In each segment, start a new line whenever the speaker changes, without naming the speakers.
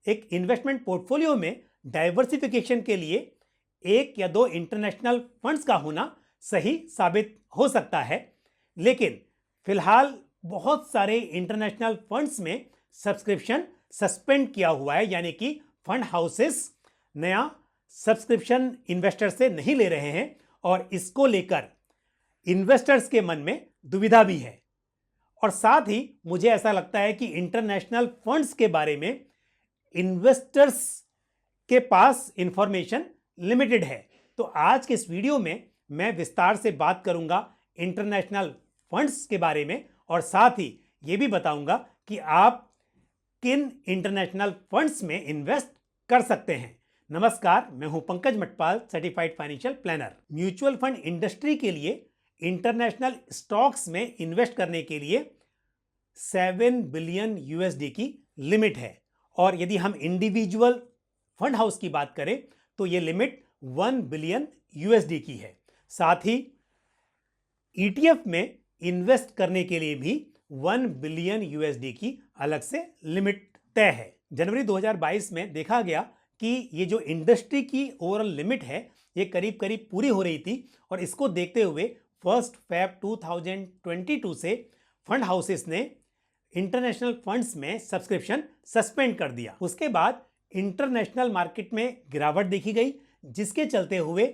एक investment portfolio में diversification के लिए एक या दो इंटरनेशनल फंड्स का होना सही साबित हो सकता है, लेकिन फिलहाल बहुत सारे इंटरनेशनल फंड्स में सब्सक्रिप्शन सस्पेंड किया हुआ है, यानी कि फंड हाउसेस नया सब्सक्रिप्शन इन्वेस्टर से नहीं ले रहे हैं और इसको लेकर इन्वेस्टर्स के मन में दुविधा भी है। और साथ ही मुझे ऐसा लगता है कि इंटरनेशनल फंड्स के बारे में इन्वेस्टर्स के पास इंफॉर्मेशन लिमिटेड है। तो आज के इस वीडियो में मैं विस्तार से बात करूंगा इंटरनेशनल फंड्स के बारे में और साथ ही यह भी बताऊंगा कि आप किन इंटरनेशनल फंड्स में इन्वेस्ट कर सकते हैं। नमस्कार, मैं हूं Pankaj Matpal, certified financial planner. Mutual fund industry के लिए इंटरनेशनल स्टॉक्स में इन्वेस्ट करने के लिए 7 बिलियन यूएसडी की लिमिट है और यदि हम इंडिविजुअल फंड हाउस की बात करें तो यह लिमिट 1 बिलियन यूएसडी की है। साथ ही ईटीएफ में इन्वेस्ट करने के लिए भी 1 बिलियन यूएसडी की अलग से लिमिट तय है। जनवरी 2022 में देखा गया कि ये जो इंडस्ट्री की ओवरऑल लिमिट है ये करीब करीब पूरी हो रही थी और इसको देखते हुए 1 फरवरी 2022 से फंड हाउसेस ने इंटरनेशनल फंड्स में सब्सक्रिप्शन सस्पेंड कर दिया। उसके बाद इंटरनेशनल मार्केट में गिरावट देखी गई, जिसके चलते हुए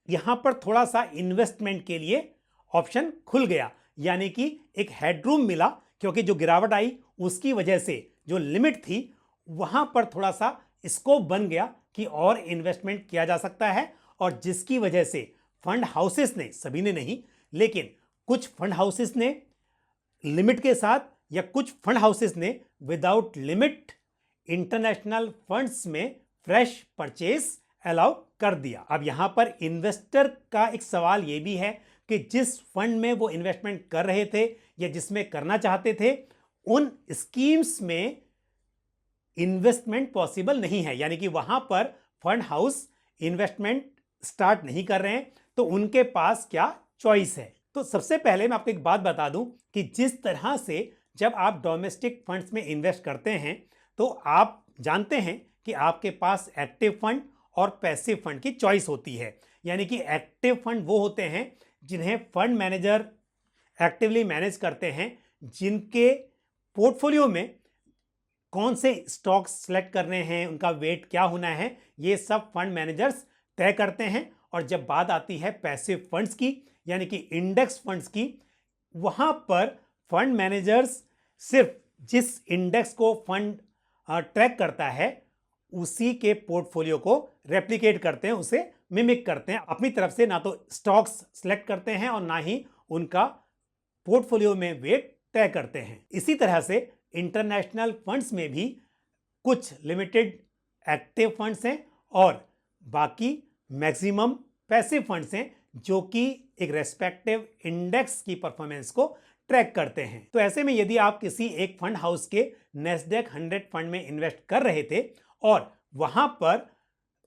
यहां पर थोड़ा सा इन्वेस्टमेंट के लिए ऑप्शन खुल गया, यानी कि एक हेडरूम मिला, क्योंकि जो गिरावट आई उसकी वजह से जो लिमिट थी वहां पर थोड़ा सा स्कोप बन गया कि और इन्वेस्टमेंट किया जा सकता है और जिसकी वजह से फंड हाउसेस ने, सभी ने नहीं लेकिन कुछ फंड हाउसेस ने लिमिट के साथ या कुछ फंड हाउसेस ने विदाउट लिमिट इंटरनेशनल फंड्स में फ्रेश परचेज अलाउ कर दिया। अब यहां पर इन्वेस्टर का एक सवाल यह भी है कि जिस फंड में वो इन्वेस्टमेंट कर रहे थे या जिसमें करना चाहते थे उन स्कीम्स में इन्वेस्टमेंट पॉसिबल नहीं है, यानी कि वहां पर फंड हाउस इन्वेस्टमेंट स्टार्ट नहीं कर रहे हैं, तो उनके पास क्या चॉइस है। तो सबसे पहले मैं आपको एक बात बता दूं कि जिस तरह से जब आप डोमेस्टिक फंड्स में इन्वेस्ट करते हैं तो आप जानते हैं कि आपके पास एक्टिव फंड और पैसिव फंड की चॉइस होती है। यानी कि एक्टिव फंड वो होते हैं जिन्हें फंड मैनेजर एक्टिवली मैनेज करते हैं, जिनके पोर्टफोलियो में कौन से स्टॉक्स सेलेक्ट करने हैं, उनका वेट क्या होना है, ये सब फंड मैनेजर्स तय करते हैं। और जब बात आती है पैसिव फंड्स की, यानी कि इंडेक्स फंड्स की, वहां पर फंड मैनेजर्स सिर्फ जिस इंडेक्स को फंड ट्रैक करता है उसी के पोर्टफोलियो को रेप्लिकेट करते हैं, उसे मिमिक करते हैं। अपनी तरफ से ना तो स्टॉक्स सेलेक्ट करते हैं और ना ही उनका पोर्टफोलियो में वेट तय करते हैं। इसी तरह से इंटरनेशनल फंड्स में भी कुछ लिमिटेड एक्टिव फंड्स हैं और बाकी मैक्सिमम पैसिव फंड्स हैं जो कि एक रेस्पेक्टिव इंडेक्स की परफॉर्मेंस को ट्रैक करते हैं। तो ऐसे में यदि आप किसी एक फंड हाउस के नैस्डैक 100 फंड में इन्वेस्ट कर रहे थे और वहां पर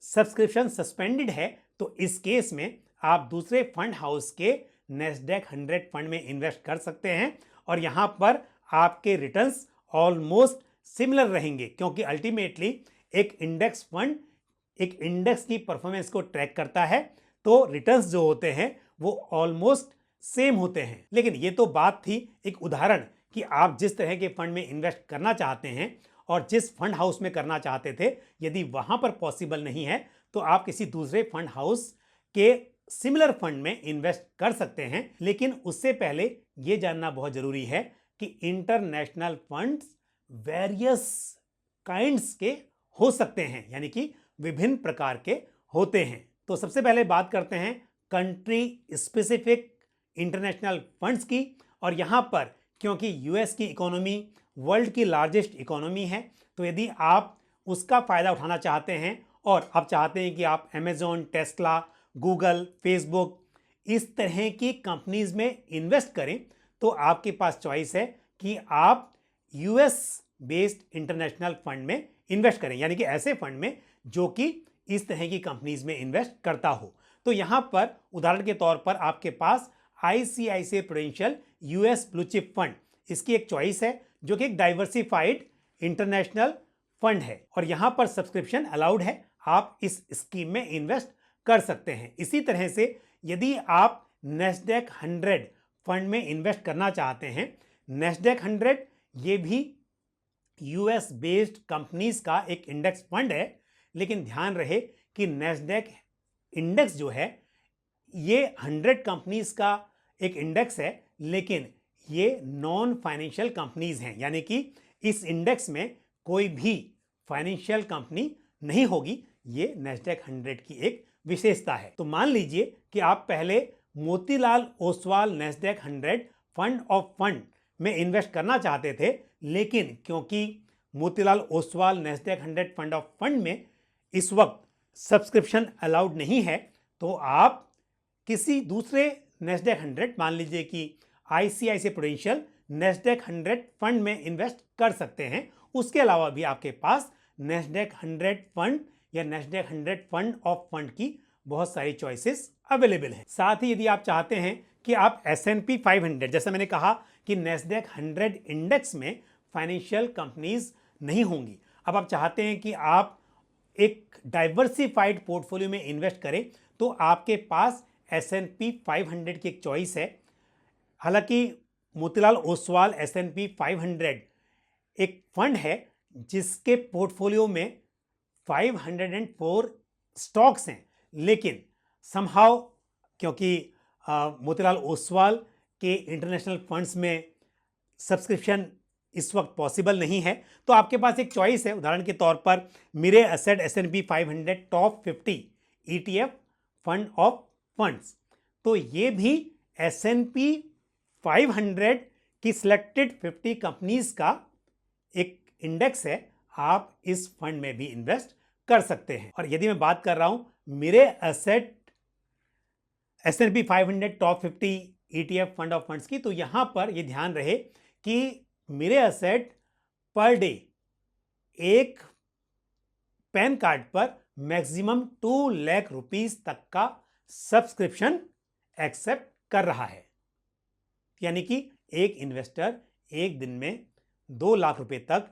सब्सक्रिप्शन सस्पेंडेड है, तो इस केस में आप दूसरे फंड हाउस के नैस्डैक 100 फंड में इन्वेस्ट कर सकते हैं और यहां पर आपके रिटर्न्स ऑलमोस्ट सिमिलर रहेंगे, क्योंकि अल्टीमेटली एक इंडेक्स फंड एक इंडेक्स की परफॉर्मेंस को ट्रैक करता है, तो रिटर्न्स जो होते हैं वो ऑलमोस्ट सेम होते हैं। लेकिन ये तो बात थी एक उदाहरण कि आप जिस तरह के फंड में इन्वेस्ट करना चाहते हैं और जिस फंड हाउस में करना चाहते थे, यदि वहां पर पॉसिबल नहीं है तो आप किसी दूसरे फंड हाउस के सिमिलर फंड में इन्वेस्ट कर सकते हैं। लेकिन उससे पहले यह जानना बहुत जरूरी है कि इंटरनेशनल फंड्स वेरियस काइंड्स के हो सकते हैं, यानी कि विभिन्न प्रकार के होते हैं। तो सबसे पहले बात करते हैं कंट्री स्पेसिफिक इंटरनेशनल फंड्स की। और यहां पर क्योंकि यूएस की इकोनॉमी वर्ल्ड की लार्जेस्ट इकोनॉमी है, तो यदि आप उसका फायदा उठाना चाहते हैं और आप चाहते हैं कि आप अमेजॉन, टेस्ला, गूगल, फेसबुक इस तरह की कंपनीज में इन्वेस्ट करें, तो आपके पास चॉइस है कि आप यूएस बेस्ड इंटरनेशनल फंड में इन्वेस्ट करें, यानी कि ऐसे फंड में जो कि इस तरह की कंपनीज में इन्वेस्ट करता हो। तो यहां पर उदाहरण के तौर पर आपके पास ICICI prudential US blue chip fund, इसकी एक चॉइस है जो कि एक डाइवर्सिफाइड इंटरनेशनल फंड है और यहां पर सब्सक्रिप्शन अलाउड है, आप इस स्कीम में इन्वेस्ट कर सकते हैं। इसी तरह से यदि आप नैस्डैक 100 फंड में इन्वेस्ट करना चाहते हैं, नैस्डैक 100 ये भी यूएस बेस्ड कंपनीज का एक इंडेक्स फंड है, लेकिन ध्यान रहे कि नैस्डैक इंडेक्स जो है ये 100 कंपनीज का एक इंडेक्स है, लेकिन ये नॉन फाइनेंशियल कंपनीज हैं, यानी कि इस इंडेक्स में कोई भी फाइनेंशियल कंपनी नहीं होगी। ये नैस्डैक 100 की एक विशेषता है। तो मान लीजिए कि आप पहले Motilal Oswal Nasdaq 100 fund of fund में इन्वेस्ट करना चाहते थे, लेकिन क्योंकि Motilal Oswal Nasdaq 100 fund of fund में इस वक्त सब्सक्रिप्शन अलाउड नहीं है, तो आप किसी दूसरे नैस्डैक 100, मान लीजिए कि आईसीआईसीआई प्रूडेंशियल नैस्डैक 100 फंड में इन्वेस्ट कर सकते हैं। उसके अलावा भी आपके पास नैस्डैक 100 फंड या नैस्डैक 100 फंड ऑफ फंड की बहुत सारी चॉइसेस अवेलेबल हैं। साथ ही यदि आप चाहते हैं कि आप S&P 500, जैसे मैंने कहा कि नैस्डैक 100 इंडेक्स में फाइनेंशियल कंपनीज नहीं होंगी, अब आप चाहते हैं कि आप एक डाइवर्सिफाइड पोर्टफोलियो में इन्वेस्ट करें, तो आपके पास S&P 500 की एक चॉइस है। हालांकि मोतीलाल ओसवाल S&P 500 एक फंड है जिसके पोर्टफोलियो में 504 स्टॉक्स हैं, लेकिन समहाउ क्योंकि मोतीलाल ओसवाल के इंटरनेशनल फंड्स में सब्सक्रिप्शन इस वक्त पॉसिबल नहीं है, तो आपके पास एक चॉइस है। उदाहरण के तौर पर Mirae Asset S&P 500 top 50 ETF fund of funds, तो ये भी S&P 500 की सिलेक्टेड 50 कंपनीज का एक इंडेक्स है। आप इस फंड में भी इन्वेस्ट कर सकते हैं। और यदि मैं बात कर रहा हूं Mirae Asset S&P 500 top 50 ETF fund of funds की, तो यहां पर यह ध्यान रहे कि मिरे एसेट पर डे एक पैन कार्ड पर मैक्सिमम 2 लाख रुपीस तक का सब्सक्रिप्शन एक्सेप्ट कर रहा है, यानी कि एक इन्वेस्टर एक दिन में 2 लाख रुपए तक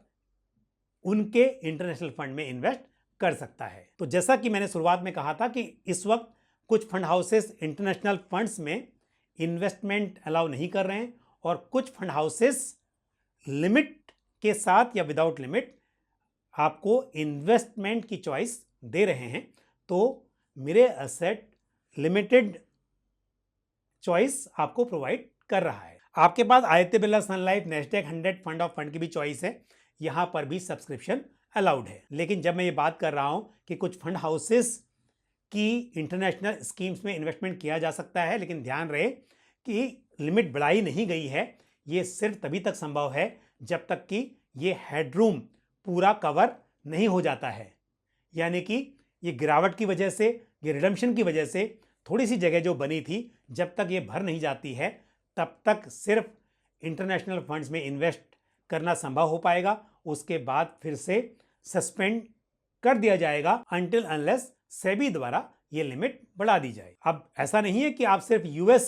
उनके इंटरनेशनल फंड में इन्वेस्ट कर सकता है। तो जैसा कि मैंने शुरुआत में कहा था कि इस वक्त कुछ फंड हाउसेस इंटरनेशनल फंड्स में इन्वेस्टमेंट अलाउ नहीं कर रहे हैं और कुछ फंड हाउसेस लिमिट के साथ या विदाउट लिमिट आपको इन्वेस्टमेंट की चॉइस दे रहे हैं। तो मिरे एसेट लिमिटेड चॉइस आपको प्रोवाइड कर रहा है। आपके पास Aditya Birla Sun Life Nasdaq 100 fund of fund की भी चॉइस है, यहां पर भी सब्सक्रिप्शन अलाउड है। लेकिन जब मैं ये बात कर रहा हूं कि कुछ फंड हाउसेस की इंटरनेशनल स्कीम्स में इन्वेस्टमेंट किया जा सकता है, लेकिन ध्यान रहे कि लिमिट बढ़ाई नहीं गई है। ये सिर्फ तभी तक संभव है जब तक कि ये हेडरूम पूरा कवर नहीं हो जाता है, यानी कि ये गिरावट की वजह से, ये रिडम्पशन की वजह से थोड़ी सी जगह जो बनी थी, जब तक ये भर नहीं जाती है तब तक सिर्फ इंटरनेशनल फंड्स में इन्वेस्ट करना संभव हो पाएगा। उसके बाद फिर से सस्पेंड कर दिया जाएगा अनटिल अनलेस सेबी द्वारा ये लिमिट बढ़ा दी जाए। अब ऐसा नहीं है कि आप सिर्फ यूएस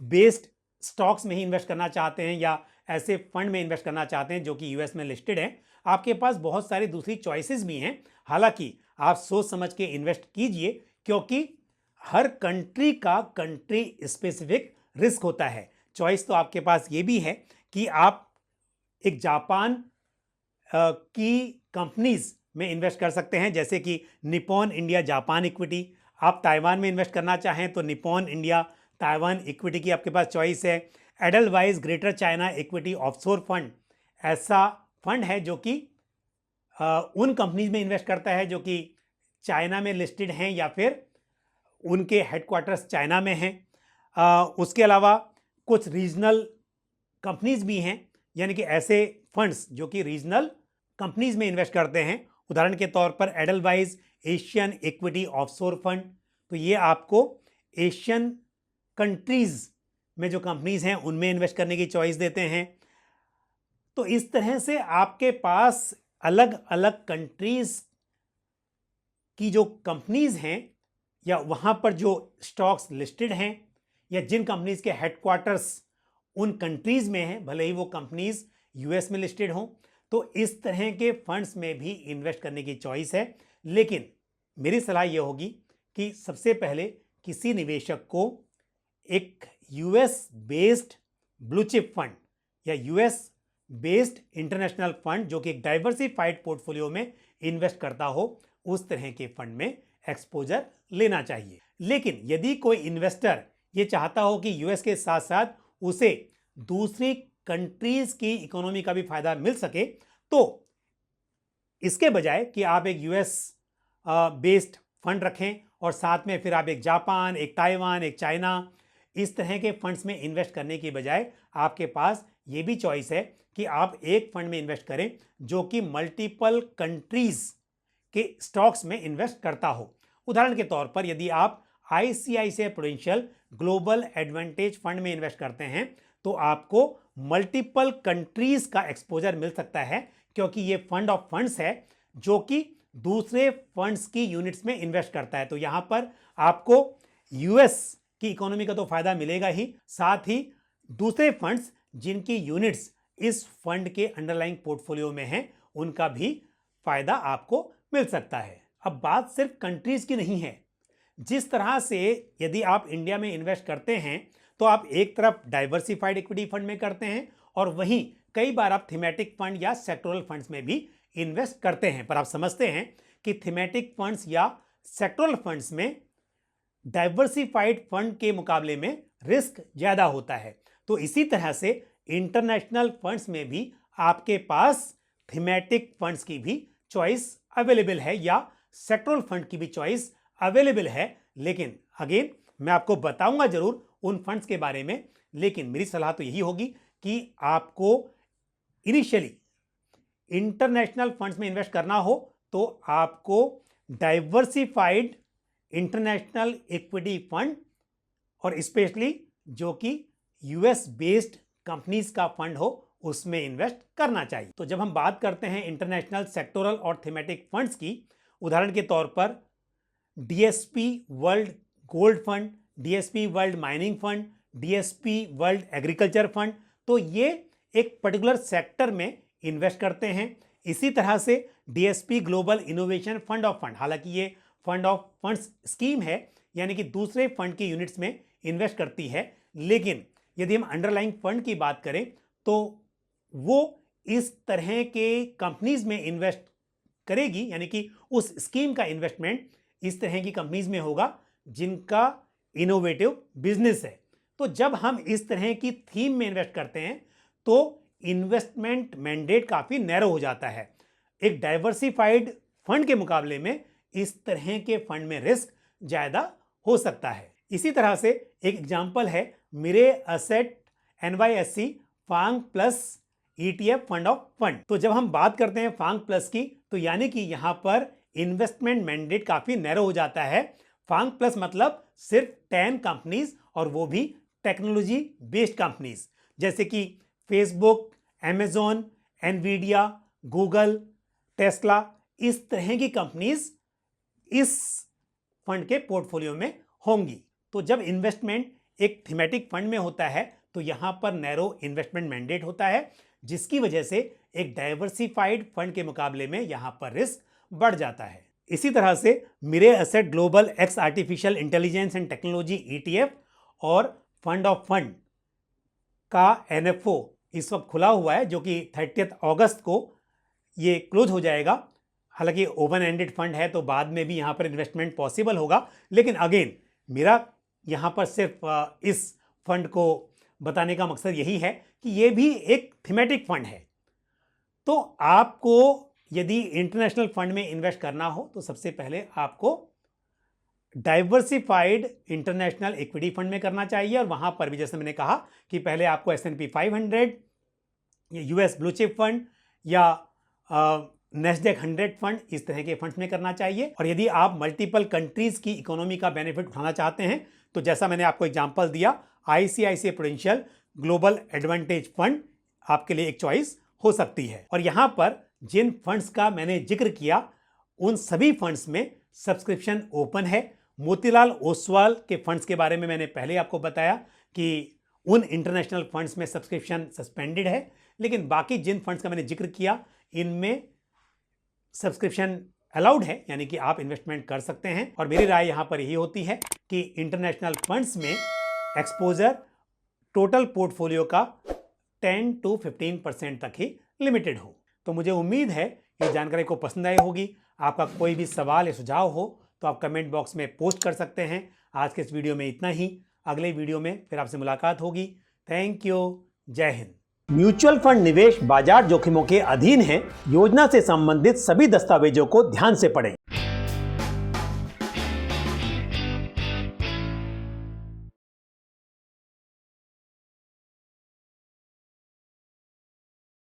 बेस्ड स्टॉक्स में ही इन्वेस्ट करना चाहते हैं या ऐसे फंड में इन्वेस्ट करना चाहते हैं जो कि यूएस में लिस्टेड हैं। आपके पास बहुत सारी दूसरी चॉइसेस भी हैं। हालांकि आप सोच समझ के इन्वेस्ट कीजिए, क्योंकि हर कंट्री का कंट्री स्पेसिफिक रिस्क होता है। चॉइस तो आपके पास ये भी है कि आप एक जापान की कंपनीज में इन्वेस्ट कर सकते हैं, जैसे कि निप्पॉन इंडिया जापान इक्विटी। आप ताइवान में इन्वेस्ट करना चाहें तो निप्पॉन इंडिया ताइवान इक्विटी की आपके पास चॉइस है। Edelweiss greater China equity offshore fund ऐसा फंड है जो कि उन कंपनीज में इन्वेस्ट करता है जो कि चाइना में लिस्टेड हैं या फिर उनके हेडक्वार्टर्स चाइना में हैं। उसके अलावा कुछ रीजनल कंपनीज भी हैं, यानी कि ऐसे फंड्स जो कि रीजनल कंपनीज में इन्वेस्ट करते हैं। उदाहरण के तौर पर Edelweiss Asian equity offshore fund, तो ये आपको एशियन कंट्रीज में जो कंपनीज हैं उनमें इन्वेस्ट करने की चॉइस देते हैं। तो इस तरह से आपके पास अलग अलग कंट्रीज की जो कंपनीज हैं या वहां पर जो स्टॉक्स लिस्टेड हैं या जिन कंपनीज के हेडक्वार्टर्स उन कंट्रीज में हैं, भले ही वो कंपनीज यूएस में लिस्टेड हों, तो इस तरह के फंड्स में भी इन्वेस्ट करने की चॉइस है। लेकिन मेरी सलाह यह होगी कि सबसे पहले किसी निवेशक को एक US based blue chip fund या यूएस बेस्ड इंटरनेशनल फंड जो कि एक डाइवर्सिफाइड पोर्टफोलियो में इन्वेस्ट करता हो, उस तरह के फंड में एक्सपोजर लेना चाहिए। लेकिन यदि कोई इन्वेस्टर ये चाहता हो कि यूएस के साथ साथ उसे दूसरी कंट्रीज की इकोनॉमी का भी फायदा मिल सके, तो इसके बजाय कि आप एक यूएस बेस्ड फंड रखें और साथ में फिर आप एक जापान, एक ताइवान, एक चाइना, इस तरह के फंड्स में इन्वेस्ट करने की बजाय आपके पास ये भी चॉइस है कि आप एक फंड में इन्वेस्ट करें जो कि मल्टीपल कंट्रीज के स्टॉक्स में इन्वेस्ट करता हो। उदाहरण के तौर पर यदि आप ICICI prudential global advantage fund में इन्वेस्ट करते हैं तो आपको मल्टीपल कंट्रीज का एक्सपोजर मिल सकता है, क्योंकि ये फंड ऑफ फंड्स है जो कि दूसरे फंड्स की यूनिट्स में इन्वेस्ट करता है। तो यहां पर आपको यूएस की इकोनॉमी का तो फायदा मिलेगा ही, साथ ही दूसरे फंड्स जिनकी यूनिट्स इस फंड के अंडरलाइंग पोर्टफोलियो में हैं, उनका भी फायदा आपको मिल सकता है। अब बात सिर्फ कंट्रीज की नहीं है। जिस तरह से यदि आप इंडिया में इन्वेस्ट करते हैं तो आप एक तरफ डाइवर्सिफाइड इक्विटी फंड में करते हैं और वहीं कई बार आप थीमेटिक फंड या सेक्टोरल फंड्स में भी इन्वेस्ट करते हैं, पर आप समझते हैं कि थीमेटिक फंड्स या सेक्टोरल फंड्स में डाइवर्सिफाइड फंड के मुकाबले में रिस्क ज्यादा होता है। तो इसी तरह से इंटरनेशनल फंड्स में भी आपके पास थीमेटिक फंड्स की भी चॉइस अवेलेबल है या सेक्टोरल फंड की भी चॉइस अवेलेबल है। लेकिन अगेन मैं आपको बताऊंगा जरूर उन फंड्स के बारे में, लेकिन मेरी सलाह तो यही होगी कि आपको इनिशियली इंटरनेशनल फंड्स में इन्वेस्ट करना हो तो आपको डाइवर्सिफाइड इंटरनेशनल इक्विटी फंड और स्पेशली जो कि यूएस बेस्ड कंपनीज का फंड हो उसमें इन्वेस्ट करना चाहिए। तो जब हम बात करते हैं इंटरनेशनल सेक्टोरल और थीमेटिक फंड्स की, उदाहरण के तौर पर DSP world gold fund, DSP world mining fund, DSP world agriculture fund, तो ये एक पर्टिकुलर सेक्टर में इन्वेस्ट करते हैं। इसी तरह से DSP global innovation fund of fund, हालांकि ये फंड ऑफ फंड्स स्कीम है यानी कि दूसरे फंड की यूनिट्स में इन्वेस्ट करती है, लेकिन यदि हम अंडरलाइंग फंड की बात करें तो वो इस तरह के कंपनीज में इन्वेस्ट करेगी, यानी कि उस स्कीम का इन्वेस्टमेंट इस तरह की कंपनीज में होगा जिनका इनोवेटिव बिजनेस है। तो जब हम इस तरह की थीम में इन्वेस्ट करते हैं तो इन्वेस्टमेंट मैंडेट काफी नैरो हो जाता है। एक डाइवर्सिफाइड फंड के मुकाबले में इस तरह के फंड में रिस्क ज्यादा हो सकता है। इसी तरह से एक एग्जांपल है Mirae asset NYSE FANG plus ETF fund of fund. तो जब हम बात करते हैं फांग प्लस की, तो यानी कि यहां पर इन्वेस्टमेंट मैंडेट काफी नैरो हो जाता है। फांग प्लस मतलब सिर्फ 10 कंपनीज और वो भी टेक्नोलॉजी बेस्ड कंपनीज, जैसे कि Facebook, Amazon, Nvidia, Google, Tesla, इस तरह की कंपनीज इस फंड के पोर्टफोलियो में होंगी। तो जब इन्वेस्टमेंट एक थीमेटिक फंड में होता है तो यहां पर नैरो इन्वेस्टमेंट मैंडेट होता है, जिसकी वजह से एक डाइवर्सिफाइड फंड के मुकाबले में यहां पर रिस्क बढ़ जाता है। इसी तरह से Mirae Asset global x artificial intelligence and technology ETF और फंड ऑफ फंड का एनएफओ इस वक्त खुला हुआ है, जो कि 30 अगस्त को ये क्लोज हो जाएगा। हालांकि ओपन एंडेड फंड है तो बाद में भी यहां पर इन्वेस्टमेंट पॉसिबल होगा, लेकिन अगेन मेरा यहां पर सिर्फ इस फंड को बताने का मकसद यही है कि ये भी एक थीमेटिक फंड है। तो आपको यदि इंटरनेशनल फंड में इन्वेस्ट करना हो तो सबसे पहले आपको डाइवर्सिफाइड इंटरनेशनल इक्विटी फंड में करना चाहिए, और वहां पर भी जैसे मैंने कहा कि पहले आपको S&P 500 या यूएस ब्लू चिप फंड या नेस्डेक 100 फंड, इस तरह के फंड्स में करना चाहिए। और यदि आप मल्टीपल कंट्रीज की इकोनॉमी का बेनिफिट उठाना चाहते हैं तो जैसा मैंने आपको एग्जांपल दिया, ICICI prudential global advantage fund आपके लिए एक चॉइस हो सकती है। और यहां पर जिन फंड्स का मैंने जिक्र किया उन सभी फंड्स में सब्सक्रिप्शन ओपन है। मोतीलाल ओसवाल के फंड्स के बारे में मैंने पहले आपको बताया कि उन इंटरनेशनल फंड्स में सब्सक्रिप्शन सस्पेंडेड है, लेकिन बाकी जिन फंड्स का मैंने जिक्र किया इनमें सब्सक्रिप्शन अलाउड है, यानी कि आप इन्वेस्टमेंट कर सकते हैं। और मेरी राय यहां पर यही होती है कि इंटरनेशनल फंड्स में एक्सपोजर टोटल पोर्टफोलियो का 10 to 15% तक ही लिमिटेड हो। तो मुझे उम्मीद है ये जानकारी को पसंद आई होगी। आपका कोई भी सवाल या सुझाव हो तो आप कमेंट बॉक्स में पोस्ट कर सकते हैं। आज के इस वीडियो में इतना ही। अगले वीडियो में फिर आपसे मुलाकात होगी। Thank you. जय हिंद। म्यूचुअल फंड निवेश बाजार जोखिमों के अधीन है। योजना से संबंधित सभी दस्तावेजों को ध्यान से पढ़ें।